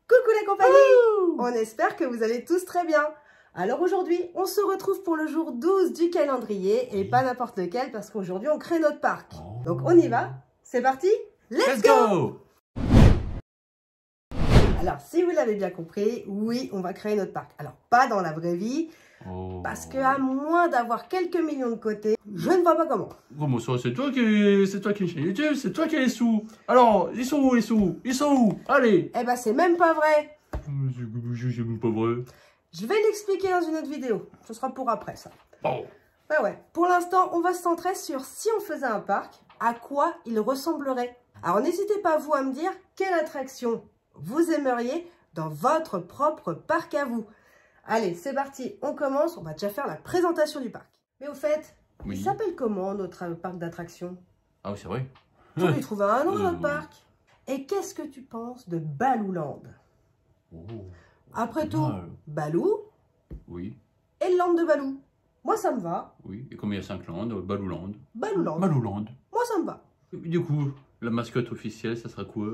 Coucou la compagnie! On espère que vous allez tous très bien. Alors aujourd'hui, on se retrouve pour le jour 12 du calendrier et pas n'importe lequel parce qu'aujourd'hui on crée notre parc. Donc on y va, c'est parti, let's go! Alors si vous l'avez bien compris, oui, on va créer notre parc. Alors pas dans la vraie vie, parce qu'à moins d'avoir quelques millions de côté, je ne vois pas comment. Comment ça? C'est toi qui es chez YouTube, c'est toi qui as les sous. Alors, ils sont où les sous? Ils sont où? Allez! Eh ben c'est même pas vrai. C'est même pas vrai. Je vais l'expliquer dans une autre vidéo. Ce sera pour après ça. Oh. Ouais. Pour l'instant, on va se centrer sur si on faisait un parc, à quoi il ressemblerait. Alors n'hésitez pas vous à me dire quelle attraction vous aimeriez dans votre propre parc à vous. Allez, c'est parti, on commence. On va déjà faire la présentation du parc. Mais au fait, il s'appelle comment notre parc d'attractions? Ah oui, c'est vrai. Tu peux lui trouver un nom, notre parc. Et qu'est-ce que tu penses de Balooland? Après tout, Baloo Oui. et le land de Baloo. Moi, ça me va. Oui. Et comme il y a 5 landes, Balooland. Balooland. Balooland. Moi, ça me va. Du coup, la mascotte officielle, ça sera quoi?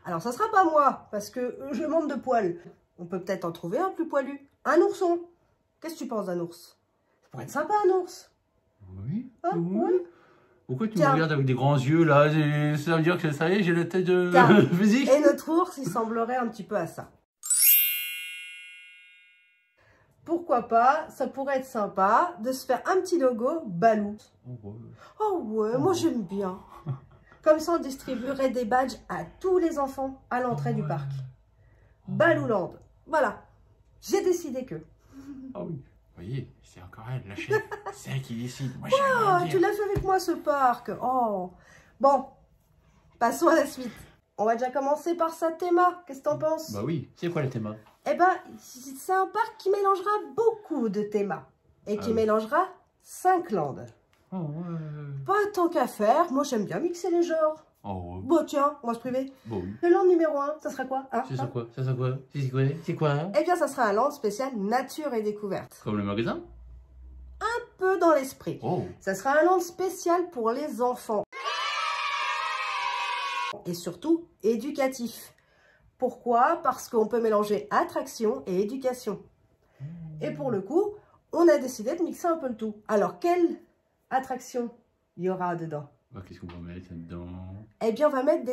Alors, ça sera pas moi, parce que je manque de poils. On peut peut-être en trouver un plus poilu. Un ourson. Qu'est-ce que tu penses d'un ours? Ça pourrait être sympa, un ours. Oui. Hein? Oui. Pourquoi tu me regardes avec des grands yeux, là? Ça veut dire que ça y est, j'ai la tête de physique. Et notre ours, il semblerait un petit peu à ça. Pourquoi pas, ça pourrait être sympa de se faire un petit logo Baloo. Oh ouais, moi j'aime bien. Comme ça, on distribuerait des badges à tous les enfants à l'entrée du parc. Balooland. Voilà. J'ai décidé que. Ah oui. Vous voyez, c'est encore elle, la chef. C'est elle qui décide. Moi, Oh, tu l'as fait avec moi ce parc. Oh. Bon, passons à la suite. On va déjà commencer par sa théma. Qu'est-ce que t'en penses? Bah oui. C'est quoi le thème? Eh ben, c'est un parc qui mélangera beaucoup de thémas. Et qui mélangera 5 landes. Oh, Pas tant qu'à faire. Moi, j'aime bien mixer les genres. Oh, ouais. Bon, tiens, on va se priver. Bon, oui. Le land numéro 1, ça sera quoi? C'est ça quoi? C'est ça quoi? C'est quoi? Eh bien, ça sera un land spécial nature et découverte. Comme le magasin? Un peu dans l'esprit. Oh. Ça sera un land spécial pour les enfants. Et surtout, éducatif. Pourquoi? Parce qu'on peut mélanger attraction et éducation. Et pour le coup, on a décidé de mixer un peu le tout. Alors, quelle attraction il y aura dedans? Bah, qu'est-ce qu'on va mettre dedans? Eh bien, on va mettre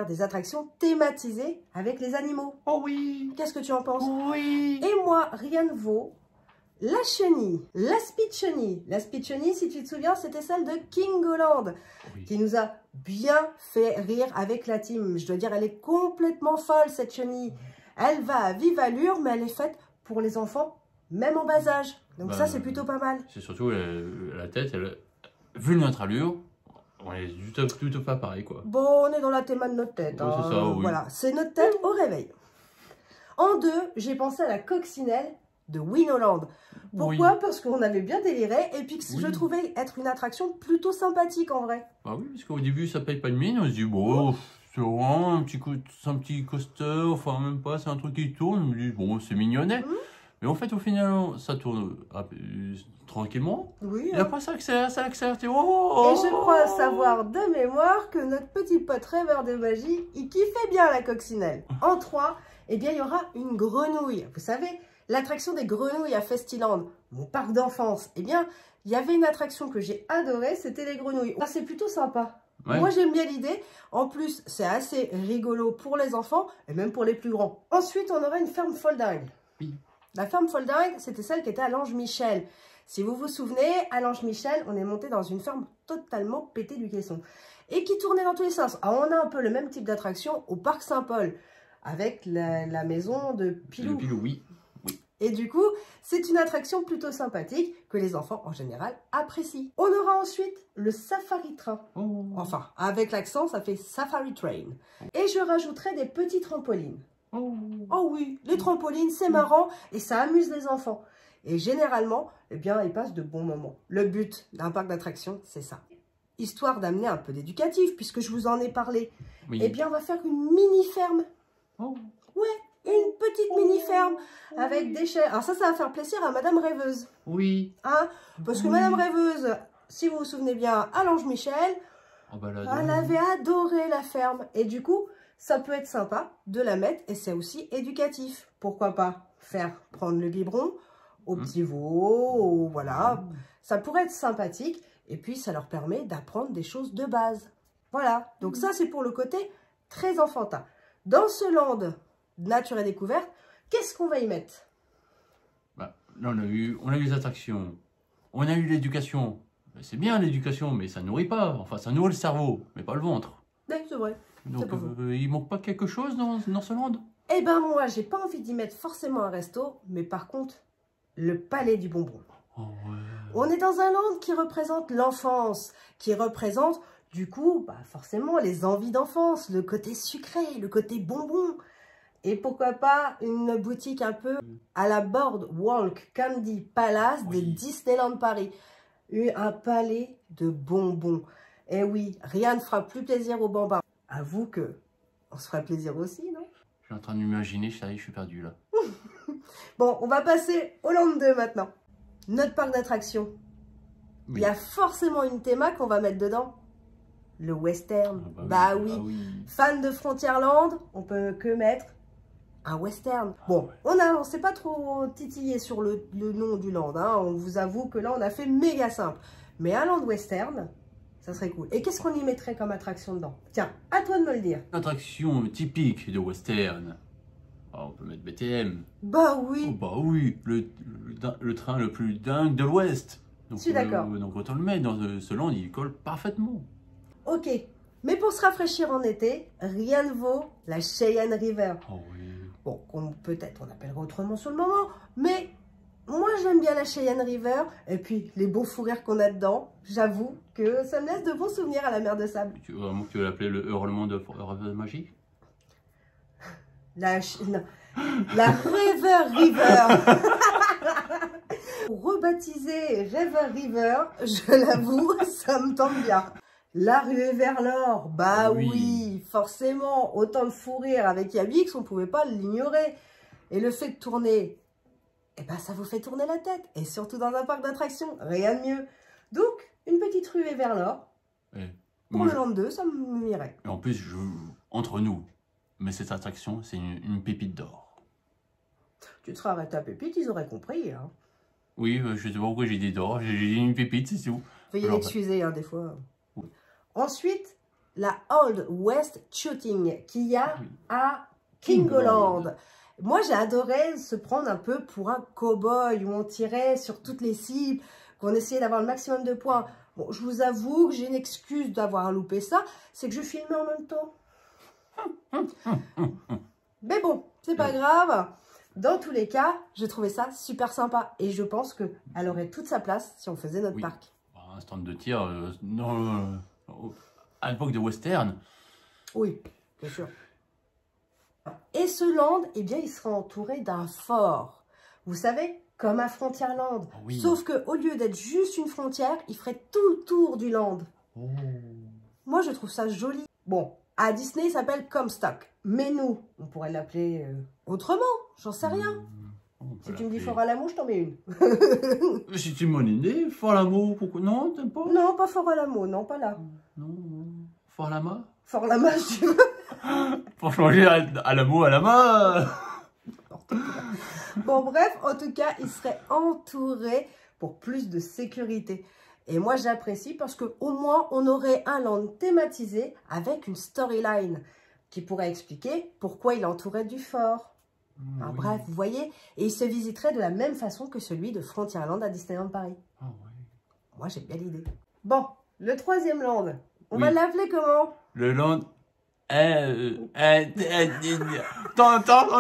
des attractions thématisées avec les animaux. Oh oui! Qu'est-ce que tu en penses? Oui! Et moi, rien ne vaut la chenille, la speed chenille. La speed chenille, si tu te souviens, c'était celle de Kingoland, qui nous a bien fait rire avec la team. Je dois dire, elle est complètement folle, cette chenille. Elle va à vive allure, mais elle est faite pour les enfants, même en bas âge. Donc ça, c'est plutôt pas mal. C'est surtout la tête, vu notre allure, on est tout pas pareil, quoi. Bon, on est dans la théma de notre tête. Ouais, c'est ça, oui. Voilà, c'est notre tête au réveil. En 2, j'ai pensé à la coccinelle de Winoland. Pourquoi? Parce qu'on avait bien déliré et puis que je trouvais être une attraction plutôt sympathique en vrai. Bah oui, parce qu'au début ça paye pas de mine, on se dit bon, c'est vraiment un petit coaster, enfin même pas, c'est un truc qui tourne, on me dit bon, c'est mignonnet. Mais en fait au final ça tourne tranquillement. Oui. Et après ça accélère, et je crois savoir de mémoire que notre petit pote rêveur de magie, il kiffait bien la coccinelle. En 3, eh bien il y aura une grenouille. Vous savez, l'attraction des grenouilles à Festiland, mon parc d'enfance, eh bien, il y avait une attraction que j'ai adorée, c'était les grenouilles. C'est plutôt sympa. Ouais. Moi, j'aime bien l'idée. En plus, c'est assez rigolo pour les enfants et même pour les plus grands. Ensuite, on aura une ferme folding. Oui. La ferme folding, c'était celle qui était à l'Ange Michel. Si vous vous souvenez, à l'Ange Michel, on est monté dans une ferme totalement pétée du caisson et qui tournait dans tous les sens. Alors, on a un peu le même type d'attraction au parc Saint-Paul avec la maison de Pilou. Le Pilou, oui. Et du coup, c'est une attraction plutôt sympathique que les enfants, en général, apprécient. On aura ensuite le Safari Train. Enfin, avec l'accent, ça fait Safari Train. Et je rajouterai des petits trampolines. Oh oui, les trampolines, c'est marrant et ça amuse les enfants. Et généralement, eh bien, ils passent de bons moments. Le but d'un parc d'attractions, c'est ça. Histoire d'amener un peu d'éducatif, puisque je vous en ai parlé. Eh bien, on va faire une mini-ferme. Ouais. Une petite mini-ferme avec des chaises. Alors ça va faire plaisir à Madame Rêveuse. Oui. Hein? Parce que Madame Rêveuse, si vous vous souvenez bien, à l'Ange Michel, elle avait adoré la ferme. Et du coup, ça peut être sympa de la mettre et c'est aussi éducatif. Pourquoi pas faire prendre le biberon aux petits veaux, voilà. Ça pourrait être sympathique et puis ça leur permet d'apprendre des choses de base. Voilà, donc ça c'est pour le côté très enfantin. Dans ce land nature et découverte, qu'est-ce qu'on va y mettre? Bah, là on a eu les attractions, on a eu l'éducation. C'est bien l'éducation, mais ça nourrit pas. Enfin, ça nourrit le cerveau, mais pas le ventre. Oui, c'est vrai. Donc, il manque pas quelque chose dans ce land? Eh ben moi, j'ai pas envie d'y mettre forcément un resto, mais par contre, le palais du bonbon. Oh, ouais. On est dans un land qui représente l'enfance, qui représente, du coup, bah, forcément, les envies d'enfance, le côté sucré, le côté bonbon. Et pourquoi pas une boutique un peu à la Boardwalk Candy Palace de Disneyland Paris. Un palais de bonbons. Et oui, rien ne fera plus plaisir aux bambins. Avoue que on se fera plaisir aussi, non? Je suis en train de m'imaginer, ça y est, je suis perdu là. Bon, on va passer au land 2 maintenant. Notre parc d'attractions. Oui. Il y a forcément une théma qu'on va mettre dedans. Le western. Ah bah oui. Ah oui. Fan de Frontierland, on peut que mettre un western. Bon, on s'est pas trop titillé sur le nom du land. Hein. On vous avoue que là, on a fait méga simple. Mais un land western, ça serait cool. Et qu'est-ce qu'on y mettrait comme attraction dedans? Tiens, à toi de me le dire. Attraction typique de western. Oh, on peut mettre BTM. Bah oui. Oh, bah oui, le train le plus dingue de l'Ouest. Je suis d'accord. Donc autant le mettre dans ce land, il colle parfaitement. Ok. Mais pour se rafraîchir en été, rien ne vaut la Cheyenne River. Oh oui. Bon, peut-être on appellera autrement sur le moment, mais moi j'aime bien la Cheyenne River, et puis les beaux fous rires qu'on a dedans, j'avoue que ça me laisse de bons souvenirs à la mer de sable. Tu veux l'appeler le hurlement de magie? La Rêveur River. Pour rebaptiser Rêveur River, je l'avoue, ça me tente bien. La ruée vers l'or, bah oui, forcément, autant de fou rire avec Yabix, on ne pouvait pas l'ignorer. Et le fait de tourner, eh ben ça vous fait tourner la tête. Et surtout dans un parc d'attractions, rien de mieux. Donc, une petite ruée vers l'or. Pour le land 2, ça m'irait. Et en plus, entre nous, mais cette attraction, c'est une pépite d'or. Tu te serais arrêté à pépite, ils auraient compris. Hein. Oui, je ne sais pas pourquoi j'ai dit d'or, j'ai dit une pépite, c'est tout. Veuillez l'excuser, hein, des fois. Oui. Ensuite, la Old West Shooting qu'il y a à Kingoland. Moi, j'ai adoré se prendre un peu pour un cow-boy où on tirait sur toutes les cibles, qu'on essayait d'avoir le maximum de points. Bon, je vous avoue que j'ai une excuse d'avoir loupé ça, c'est que je filmais en même temps. Mais bon, c'est pas grave. Dans tous les cas, j'ai trouvé ça super sympa. Et je pense qu'elle aurait toute sa place si on faisait notre parc. Un stand de tir, à l'époque de western. Oui, bien sûr. Et ce land, eh bien, il sera entouré d'un fort. Vous savez, comme à Frontierland. Oh oui. Sauf qu'au lieu d'être juste une frontière, il ferait tout le tour du land. Oh. Moi, je trouve ça joli. Bon, à Disney, il s'appelle Comstock. Mais nous, on pourrait l'appeler autrement. J'en sais rien. Si tu me dis Fort Alamo, je t'en mets une. C'est une bonne idée. Fort Alamo, pourquoi? Non, t'aimes pas? Non, pas Fort Alamo, non, pas là. Non, Fort Lama? Fort Lama, si tu veux. Pour changer Alamo à Lama. Bon, bref, en tout cas, il serait entouré pour plus de sécurité. Et moi, j'apprécie parce qu'au moins, on aurait un land thématisé avec une storyline qui pourrait expliquer pourquoi il entourait du fort. Alors, bref, vous voyez, et il se visiterait de la même façon que celui de Frontierland à Disneyland Paris. Oh, oui. Moi, j'aime bien l'idée. Bon, le troisième land, on va l'appeler comment? Le land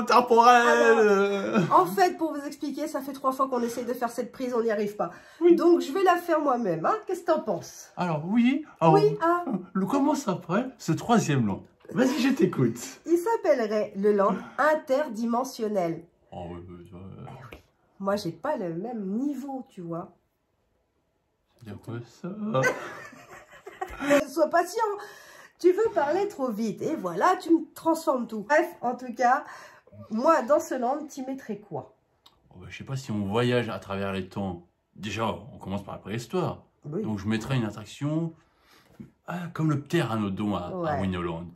temporel. En fait, pour vous expliquer, ça fait 3 fois qu'on essaye de faire cette prise, on n'y arrive pas. Oui. Donc, je vais la faire moi-même. Hein. Qu'est-ce que t'en penses? Alors, oui. Comment s'appelle ce troisième land? Vas-y, je t'écoute. Il s'appellerait le land interdimensionnel. Oh, oui. Moi, j'ai pas le même niveau, tu vois. C'est quoi ça? Sois patient. Tu veux parler trop vite. Et voilà, tu me transformes tout. Bref, en tout cas, moi, dans ce land, tu mettrais quoi? Je sais pas si on voyage à travers les temps. Déjà, on commence par la préhistoire. Oui. Donc, je mettrais une attraction comme le Pteranodon à Winoland.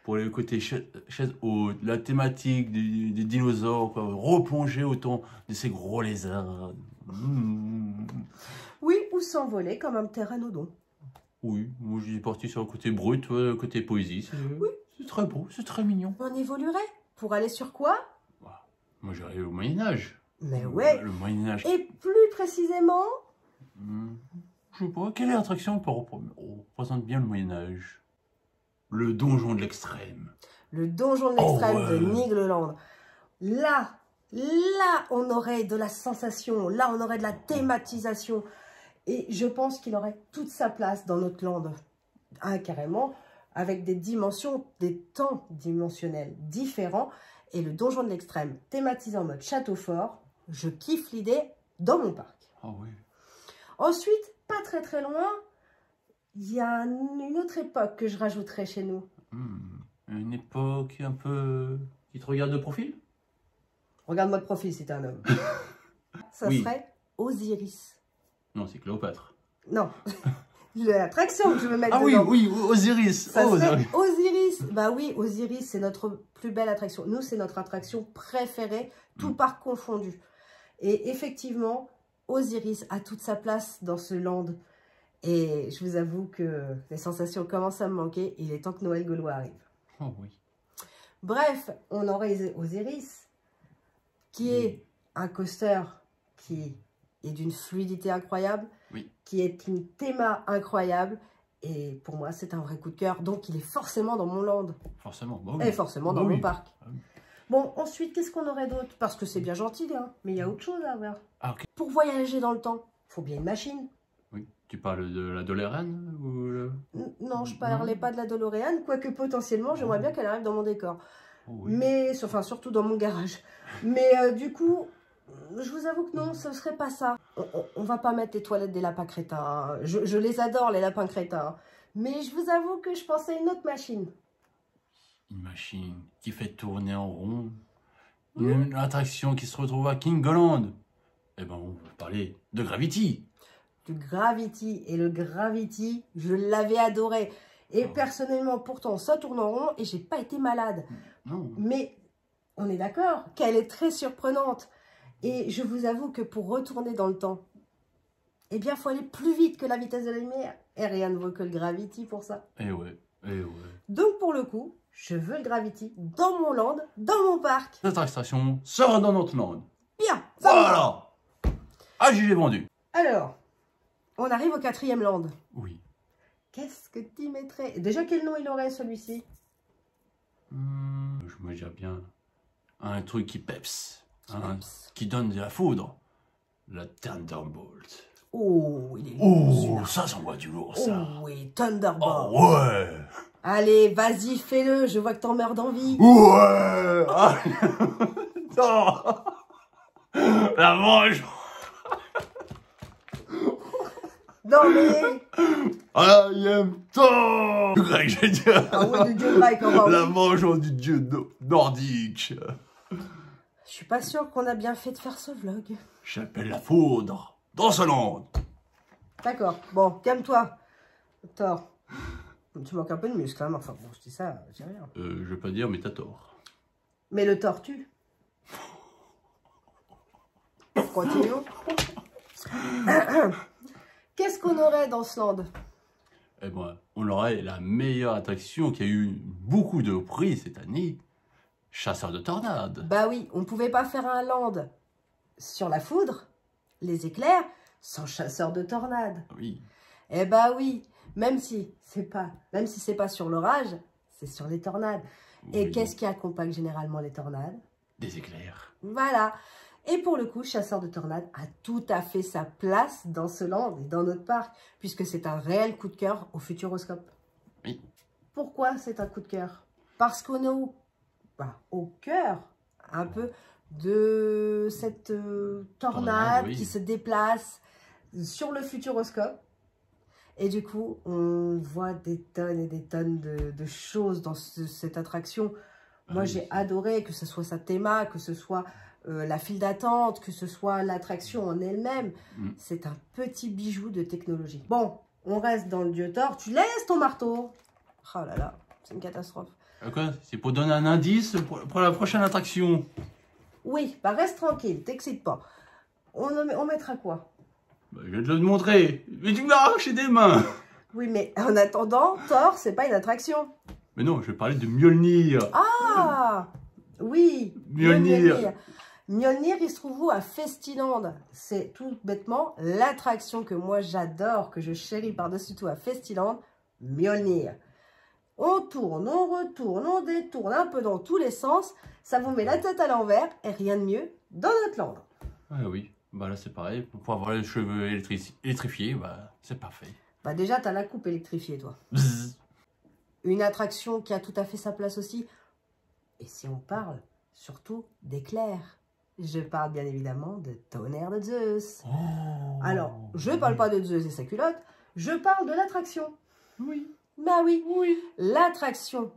pour le côté chaise haute, la thématique des dinosaures, quoi, replonger au temps de ces gros lézards. Oui, ou s'envoler comme un pteranodon. Oui, moi je suis parti sur le côté brut, le côté poésie. Oui. C'est très beau, c'est très mignon. On évoluerait pour aller sur quoi? Moi j'irais au Moyen-Âge. Mais ouais. Le Moyen-Âge. Et plus précisément? Je sais pas, quelle est l'attraction qui représente bien le Moyen-Âge? Le donjon de l'extrême. Le donjon de l'extrême de ouais. Nigloland. Là, on aurait de la sensation, là, on aurait de la thématisation. Et je pense qu'il aurait toute sa place dans notre land. Carrément, avec des dimensions, des temps dimensionnels différents. Et le donjon de l'extrême, thématisé en mode château fort, je kiffe l'idée dans mon parc. Ah oui. Ensuite, pas très loin, il y a une autre époque que je rajouterais chez nous. Une époque un peu... qui te regarde de profil? Regarde-moi de profil si t'es un homme. Ça serait Osiris. Non, c'est Cléopâtre. Non, l'attraction que je veux mettre dedans. Ah oui, Osiris. Ça serait Osiris. Bah oui, Osiris, c'est notre plus belle attraction. Nous, c'est notre attraction préférée, tout parc confondu. Et effectivement, Osiris a toute sa place dans ce land. Et je vous avoue que les sensations commencent à me manquer. Il est temps que Noël Gaulois arrive. Oh oui. Bref, on aurait Osiris, qui est un coaster qui est d'une fluidité incroyable, qui est une théma incroyable. Et pour moi, c'est un vrai coup de cœur. Donc, il est forcément dans mon land. Forcément. Et forcément dans mon parc. Bon, ensuite, qu'est-ce qu'on aurait d'autre? Parce que c'est bien gentil, hein, mais il y a autre chose à voir. Pour voyager dans le temps, il faut bien une machine. Oui. Tu parles de la DeLorean ou Non, je parlais pas de la DeLorean, quoique potentiellement, j'aimerais bien qu'elle arrive dans mon décor. Mais, enfin, surtout dans mon garage. Mais du coup, je vous avoue que non, ce serait pas ça. On va pas mettre les toilettes des lapins crétins. Hein. Je les adore, les lapins crétins. Mais je vous avoue que je pensais à une autre machine. Une machine qui fait tourner en rond. Une attraction qui se retrouve à Kingoland. Eh ben, on peut parler de Gravity. Du Gravity. Et le Gravity, je l'avais adoré. Et personnellement, pourtant, ça tourne en rond et j'ai pas été malade. Non. Mais on est d'accord qu'elle est très surprenante. Et je vous avoue que pour retourner dans le temps, eh bien, il faut aller plus vite que la vitesse de la lumière. Et rien ne vaut que le Gravity pour ça. Eh ouais. Donc, pour le coup, je veux le Gravity dans mon land, dans mon parc. Cette attraction sera dans notre land. Bien. Voilà. Ah, j'y ai vendu. Alors, on arrive au 4e land. Oui. Qu'est-ce que tu mettrais? Déjà, quel nom il aurait, celui-ci? Je me dirais bien un truc qui peps. Qui donne de la foudre. La Thunderbolt. Oh, il est lourd. Oh, ça s'envoie du lourd, ça. Oh oui, Thunderbolt. Oh, ouais. Allez, vas-y, fais-le. Je vois que t'en meurs d'envie. Ouais. Non. La mange. Non, mais... I am Thor. Du grec, j'ai dit. Ah ouais, du dieu grec, encore. La mangeance du dieu nordique. Je suis pas sûre qu'on a bien fait de faire ce vlog. J'appelle la foudre dans ce land. D'accord, bon, calme-toi. Thor. Tu manques un peu de muscle, hein, mais enfin, bon, je dis ça, j'ai rien. Je vais pas dire, mais t'as tort. Mais le tortue. Continuons. Qu'est-ce qu'on aurait dans ce land? Eh ben, on aurait la meilleure attraction qui a eu beaucoup de prix cette année. Chasseur de tornades. Bah oui, on ne pouvait pas faire un land sur la foudre, les éclairs, sans chasseur de tornades. Oui. Eh bah oui, même si c'est pas sur l'orage, c'est sur les tornades. Oui. Et qu'est-ce qui accompagne généralement les tornades? Des éclairs. Voilà. Et pour le coup, chasseur de tornades a tout à fait sa place dans ce land et dans notre parc, puisque c'est un réel coup de cœur au Futuroscope. Oui. Pourquoi c'est un coup de cœur? Parce qu'on est au cœur un peu de cette tornade qui se déplace sur le Futuroscope. Et du coup, on voit des tonnes et des tonnes de choses dans cette attraction. Moi, j'ai adoré que ce soit sa théma, que ce soit la file d'attente, que ce soit l'attraction en elle-même. C'est un petit bijou de technologie. Bon, on reste dans le dieu Thor. Tu laisses ton marteau. Oh là là, c'est une catastrophe. C'est pour donner un indice pour la prochaine attraction. Oui, bah reste tranquille, t'excite pas. On mettra quoi? Bah, je vais te le montrer. Mais tu me l'as arraché des mains. Oui, mais en attendant, Thor, c'est pas une attraction. Mais non, je vais parler de Mjolnir. Ah oui, Mjolnir. Mjolnir, il se trouve où? À Festiland. C'est tout bêtement l'attraction que moi j'adore, que je chéris par-dessus tout à Festiland, Mjolnir. On tourne, on retourne, on détourne un peu dans tous les sens. Ça vous met la tête à l'envers et rien de mieux dans notre land. Ah oui, bah là c'est pareil. Pour avoir les cheveux électrifiés, bah c'est parfait. Bah déjà, t'as la coupe électrifiée, toi. Bzzz. Une attraction qui a tout à fait sa place aussi. Et si on parle surtout d'éclairs, je parle bien évidemment de Tonnerre de Zeus. Oh. Alors, je parle pas de Zeus et sa culotte, je parle de l'attraction. Oui. Bah oui, Oui. l'attraction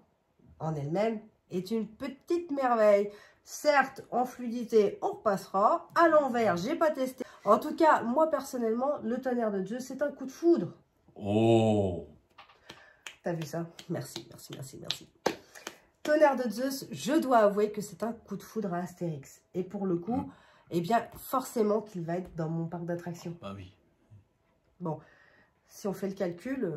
en elle-même est une petite merveille. Certes, en fluidité, on repassera. À l'envers, j'ai pas testé. En tout cas, moi personnellement, le Tonnerre de Zeus, c'est un coup de foudre. Oh. T'as vu ça? Merci, merci, merci, merci. Tonnerre de Zeus, je dois avouer que c'est un coup de foudre à Astérix. Et pour le coup, eh bien, forcément qu'il va être dans mon parc d'attractions. Bah oui. Bon, si on fait le calcul,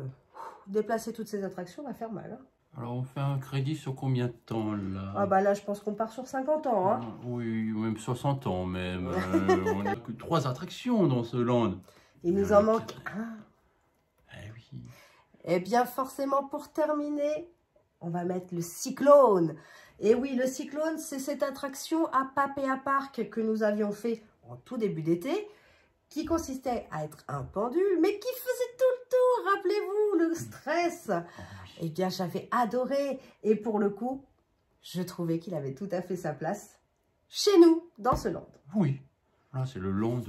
déplacer toutes ces attractions va faire mal. Hein. Alors on fait un crédit sur combien de temps là? Ah bah là, je pense qu'on part sur 50 ans. Hein. Oui, même 60 ans même. On n'a que 3 attractions dans ce land. Il nous en manque un. Eh oui. Eh bien, forcément, pour terminer, on va mettre le Cyclone. Et oui, le Cyclone, c'est cette attraction à Papéa Park que nous avions fait en tout début d'été, qui consistait à être un pendule, mais qui faisait tout le tour, rappelez-vous, le stress. Oh, oui. Eh bien, j'avais adoré. Et pour le coup, je trouvais qu'il avait tout à fait sa place chez nous, dans ce land. Oui. Là, c'est le land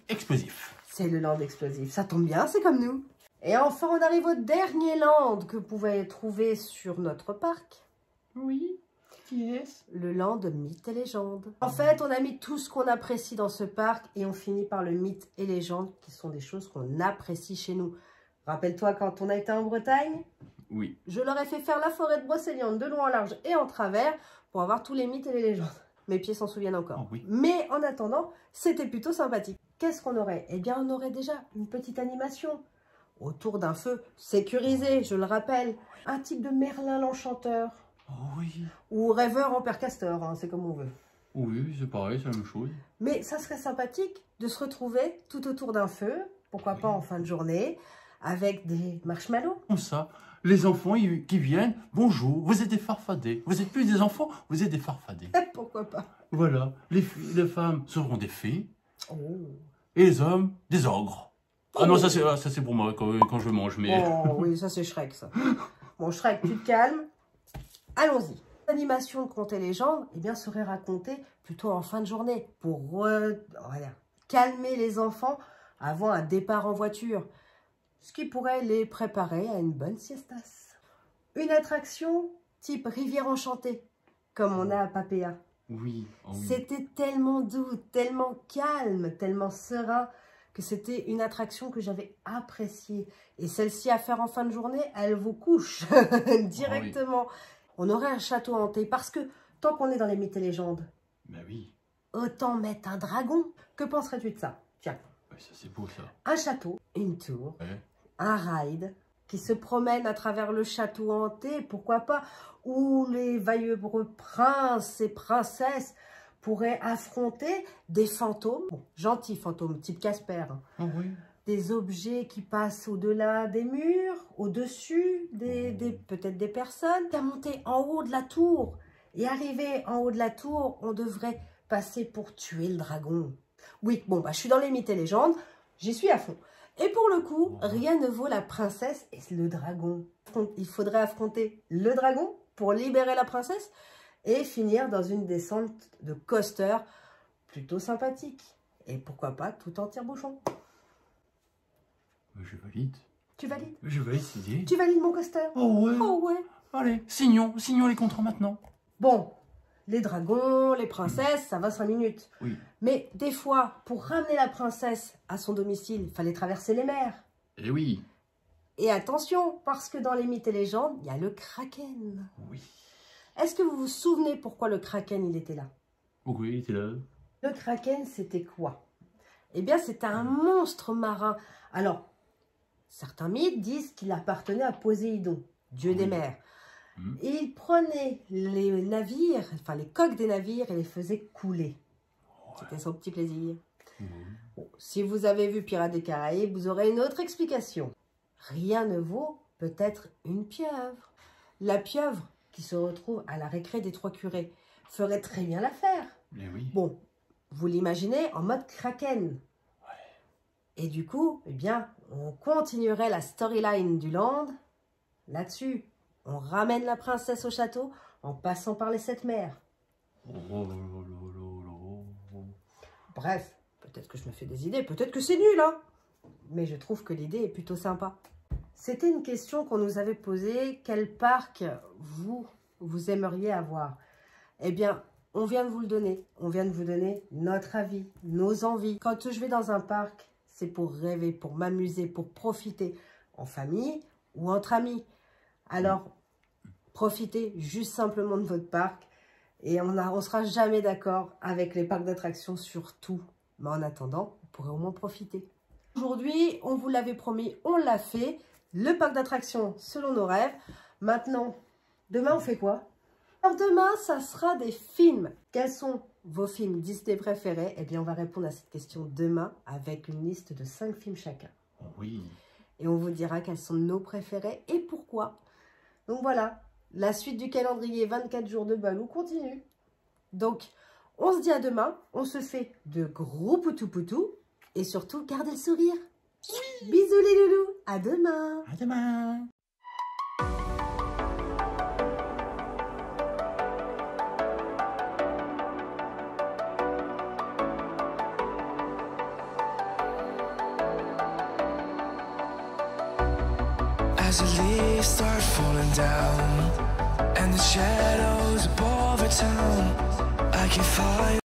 explosif. C'est le land explosif. Ça tombe bien, c'est comme nous. Et enfin, on arrive au dernier land que vous pouvez trouver sur notre parc. Oui. Qui est-ce? Le land mythes et légendes. En fait, on a mis tout ce qu'on apprécie dans ce parc et on finit par le mythe et légende, qui sont des choses qu'on apprécie chez nous. Rappelle-toi quand on a été en Bretagne? Oui. Je leur ai fait faire la forêt de Brocéliande de long en large et en travers pour avoir tous les mythes et les légendes. Mes pieds s'en souviennent encore. Oh, oui. Mais en attendant, c'était plutôt sympathique. Qu'est-ce qu'on aurait? Eh bien, on aurait déjà une petite animation autour d'un feu sécurisé, je le rappelle. Un type de Merlin l'Enchanteur. Oh, oui. Ou Rêveur en Père Castor, hein, c'est comme on veut. Oui, c'est pareil, c'est la même chose. Mais ça serait sympathique de se retrouver tout autour d'un feu, pourquoi pas en fin de journée, avec des marshmallows. Comme ça, les enfants qui viennent, bonjour, vous êtes des farfadets. Vous n'êtes plus des enfants, vous êtes des farfadets. Pourquoi pas? Voilà, les femmes seront des fées Oh. et les hommes des ogres. Ah non, ça c'est pour moi quand je mange, mais... Oh oui, ça c'est Shrek, ça. Bon, Shrek, tu te calmes. Allons-y. L'animation de Contes et légendes, eh bien, serait racontée plutôt en fin de journée pour calmer les enfants avant un départ en voiture, ce qui pourrait les préparer à une bonne siestas. Une attraction type Rivière Enchantée, comme on a à Papéa. Oui, oh oui. C'était tellement doux, tellement calme, tellement serein, que c'était une attraction que j'avais appréciée. Et celle-ci à faire en fin de journée, elle vous couche directement. Oh oui. On aurait un château hanté, parce que tant qu'on est dans les mythes et légendes, Ben oui. autant mettre un dragon. Que penserais-tu de ça? Tiens. Ouais, ça c'est beau ça. Un château, une tour, Ouais. un ride qui se promène à travers le château hanté, pourquoi pas, où les valeureux princes et princesses pourraient affronter des fantômes, bon, gentils fantômes, type Casper, hein. Oh oui. Des objets qui passent au-delà des murs, au-dessus peut-être des personnes, à monter en haut de la tour. Et arrivé en haut de la tour, on devrait passer pour tuer le dragon. Oui, bon, bah, je suis dans les mythes et légendes, j'y suis à fond. Et pour le coup, rien ne vaut la princesse et le dragon. Il faudrait affronter le dragon pour libérer la princesse et finir dans une descente de coaster plutôt sympathique. Et pourquoi pas tout en tire-bouchon. Je valide. Tu valides? Je valide cette idée. Tu valides mon coaster? Oh ouais. Oh ouais. Allez, signons les contrats maintenant. Bon, les dragons, les princesses, ça va 5 minutes. Oui. Mais des fois, pour ramener la princesse à son domicile, il fallait traverser les mers. Eh oui. Et attention, parce que dans les mythes et légendes, il y a le Kraken. Oui. Est-ce que vous vous souvenez pourquoi le Kraken, il était là? Pourquoi il était là? Le Kraken, c'était quoi? Eh bien, c'était un monstre marin. Alors, certains mythes disent qu'il appartenait à Poséidon, dieu des mers. Et il prenait les navires, enfin les coques des navires et les faisait couler. C'était son petit plaisir. Bon, si vous avez vu Pirates des Caraïbes, vous aurez une autre explication. Rien ne vaut peut-être une pieuvre. La pieuvre qui se retrouve à la récré des Trois Curés ferait très bien l'affaire. Oui. Bon, vous l'imaginez en mode Kraken. Et du coup, eh bien, on continuerait la storyline du land là-dessus. On ramène la princesse au château en passant par les 7 mers. Bref, peut-être que je me fais des idées, peut-être que c'est nul, hein. Mais je trouve que l'idée est plutôt sympa. C'était une question qu'on nous avait posée. Quel parc vous aimeriez avoir? Eh bien, on vient de vous le donner. On vient de vous donner notre avis, nos envies. Quand je vais dans un parc, c'est pour rêver, pour m'amuser, pour profiter en famille ou entre amis. Alors, profitez juste simplement de votre parc et on ne sera jamais d'accord avec les parcs d'attractions sur tout. Mais en attendant, vous pourrez au moins profiter. Aujourd'hui, on vous l'avait promis, on l'a fait. Le parc d'attractions selon nos rêves. Maintenant, demain, on fait quoi? Alors demain, ça sera des films. Quels sont vos films Disney préférés? Eh bien, on va répondre à cette question demain avec une liste de 5 films chacun. Oui. Et on vous dira quels sont nos préférés et pourquoi. Donc voilà, la suite du calendrier 24 jours de Balou continue. Donc, on se dit à demain. On se fait de gros poutou-poutou. Et surtout, gardez le sourire. Oui. Bisous les loulous. À demain. À demain. As the leaves start falling down and the shadows above the town, I can fight